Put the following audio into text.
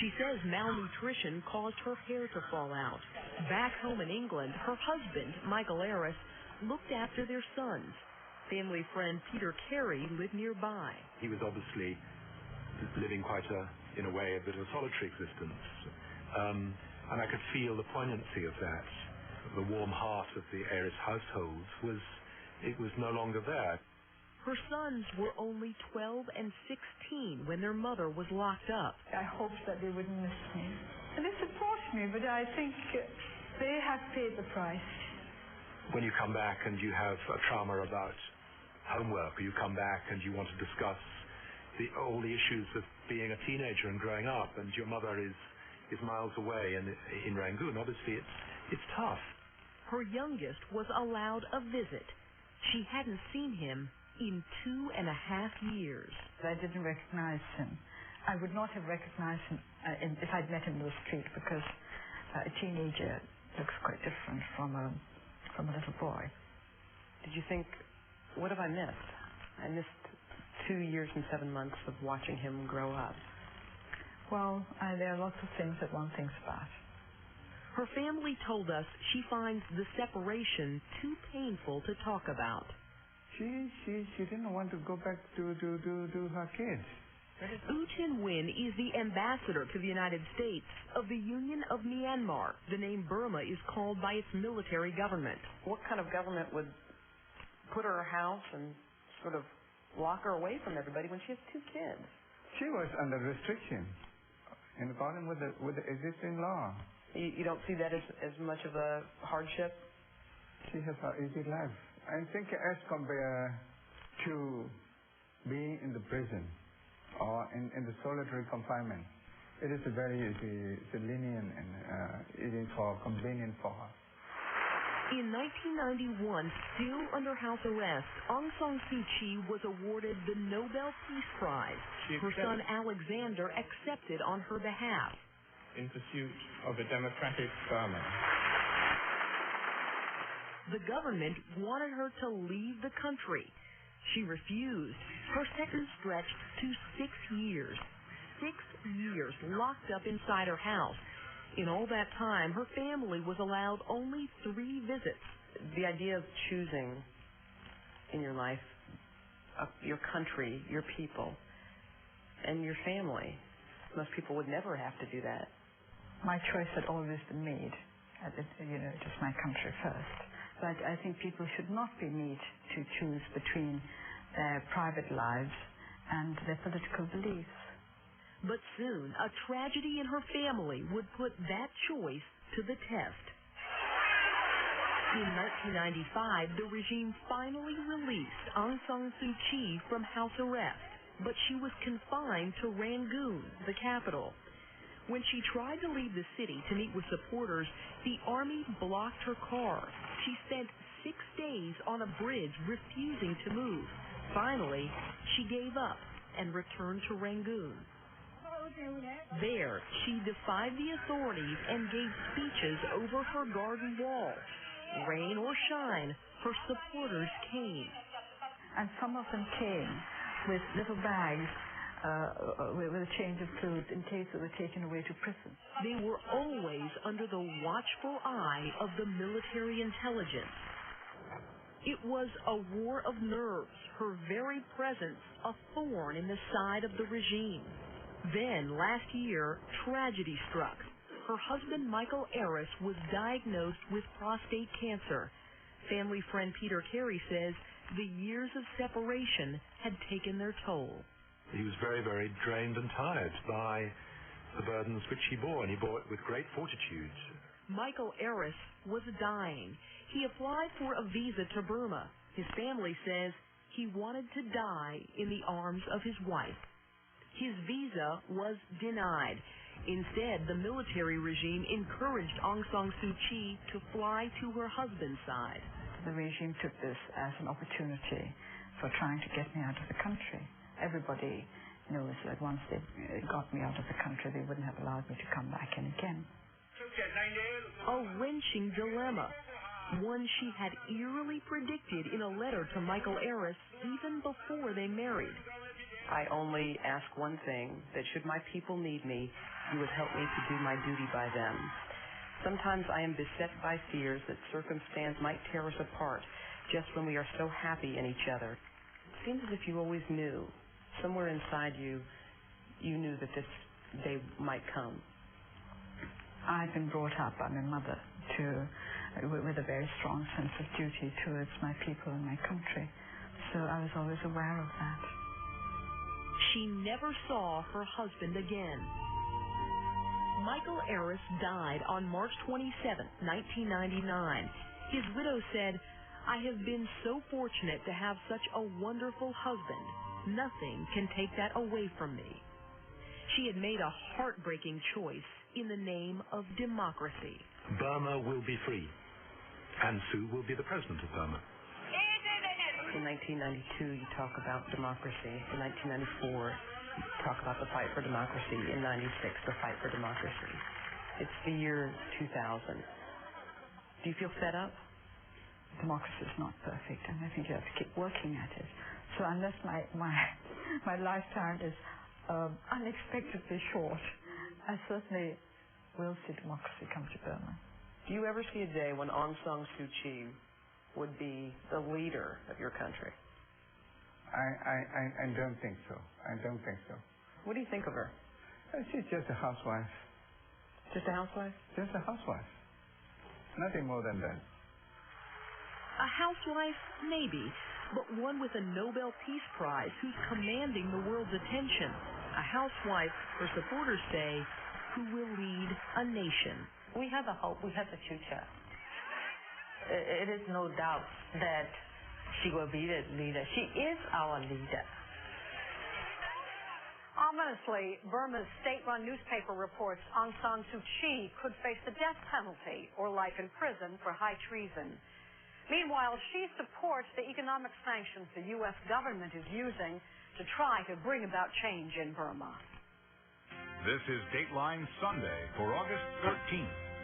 She says malnutrition caused her hair to fall out. Back home in England, her husband, Michael Aris, looked after their sons. Family friend Peter Carey lived nearby. He was obviously living in a way, a bit of a solitary existence. And I could feel the poignancy of that. The warm heart of the Aris household was no longer there. Her sons were only 12 and 16 when their mother was locked up. I hoped that they wouldn't miss me. And they support me, but I think they have paid the price. When you come back and you have a trauma about homework, or you come back and you want to discuss all the issues of being a teenager and growing up, and your mother is miles away in Rangoon, obviously it's tough. Her youngest was allowed a visit. She hadn't seen him in 2.5 years. I didn't recognize him. I would not have recognized him if I'd met him in the street, because a teenager looks quite different from a little boy. Did you think, what have I missed? I missed 2 years and 7 months of watching him grow up. Well, there are lots of things that one thinks about. Her family told us she finds the separation too painful to talk about. She didn't want to go back to her kids. U Tin Win is the ambassador to the United States of the Union of Myanmar. The name Burma is called by its military government. What kind of government would put her in her house and sort of lock her away from everybody when she has 2 kids? She was under restriction in accordance with the existing law. You don't see that as much of a hardship? She has an easy life. I think as compared to being in the prison or in the solitary confinement, it is very easy, it's lenient, and it is convenient for her. In 1991, still under house arrest, Aung San Suu Kyi was awarded the Noble Peace Prize. Her son Alexander accepted on her behalf. In pursuit of a democratic Burma. The government wanted her to leave the country. She refused. Her sentence stretched to 6 years. 6 years locked up inside her house. In all that time, her family was allowed only 3 visits. The idea of choosing in your life your country, your people, and your family, most people would never have to do that. My choice had always been made. Just my country first. But I think people should not be made to choose between their private lives and their political beliefs. But soon, a tragedy in her family would put that choice to the test. In 1995, the regime finally released Aung San Suu Kyi from house arrest, but she was confined to Rangoon, the capital. When she tried to leave the city to meet with supporters, the army blocked her car. She spent 6 days on a bridge refusing to move. Finally, she gave up and returned to Rangoon. There, she defied the authorities and gave speeches over her garden wall. Rain or shine, her supporters came. And some of them came with little bags with a change of clothes in case they were taken away to prison. They were always under the watchful eye of the military intelligence. It was a war of nerves, her very presence a thorn in the side of the regime. Then, last year, tragedy struck. Her husband, Michael Aris, was diagnosed with prostate cancer. Family friend Peter Carey says the years of separation had taken their toll. He was very, very drained and tired by the burdens which he bore, and he bore it with great fortitude. Michael Aris was dying. He applied for a visa to Burma. His family says he wanted to die in the arms of his wife. His visa was denied. Instead, the military regime encouraged Aung San Suu Kyi to fly to her husband's side. The regime took this as an opportunity for trying to get me out of the country. Everybody knows that once they got me out of the country, they wouldn't have allowed me to come back in again. A wrenching dilemma, one she had eerily predicted in a letter to Michael Aris even before they married. I only ask one thing, that should my people need me, you would help me to do my duty by them. Sometimes I am beset by fears that circumstance might tear us apart just when we are so happy in each other. It seems as if you always knew, somewhere inside you, you knew that this day might come. I've been brought up by my mother with a very strong sense of duty towards my people and my country. So I was always aware of that. She never saw her husband again. Michael Eris died on March 27, 1999. His widow said, "I have been so fortunate to have such a wonderful husband. Nothing can take that away from me." She had made a heartbreaking choice in the name of democracy. Burma will be free, and Sue will be the president of Burma. In 1992, you talk about democracy. In 1994, you talk about the fight for democracy. In 96, the fight for democracy. It's the year 2000. Do you feel fed up? Democracy is not perfect, and I think you have to keep working at it. So unless my lifetime is unexpectedly short, I certainly will see democracy come to Burma. Do you ever see a day when Aung San Suu Kyi would be the leader of your country? I don't think so. I don't think so. What do you think of her? She's just a housewife. Just a housewife? Just a housewife. Nothing more than that. A housewife, maybe, but one with a Nobel Peace Prize who's commanding the world's attention. A housewife, her supporters say, who will lead a nation. We have a hope. We have a future. It is no doubt that she will be the leader. She is our leader. Ominously, Burma's state-run newspaper reports Aung San Suu Kyi could face the death penalty or life in prison for high treason. Meanwhile, she supports the economic sanctions the U.S. government is using to try to bring about change in Burma. This is Dateline Sunday for August 13th.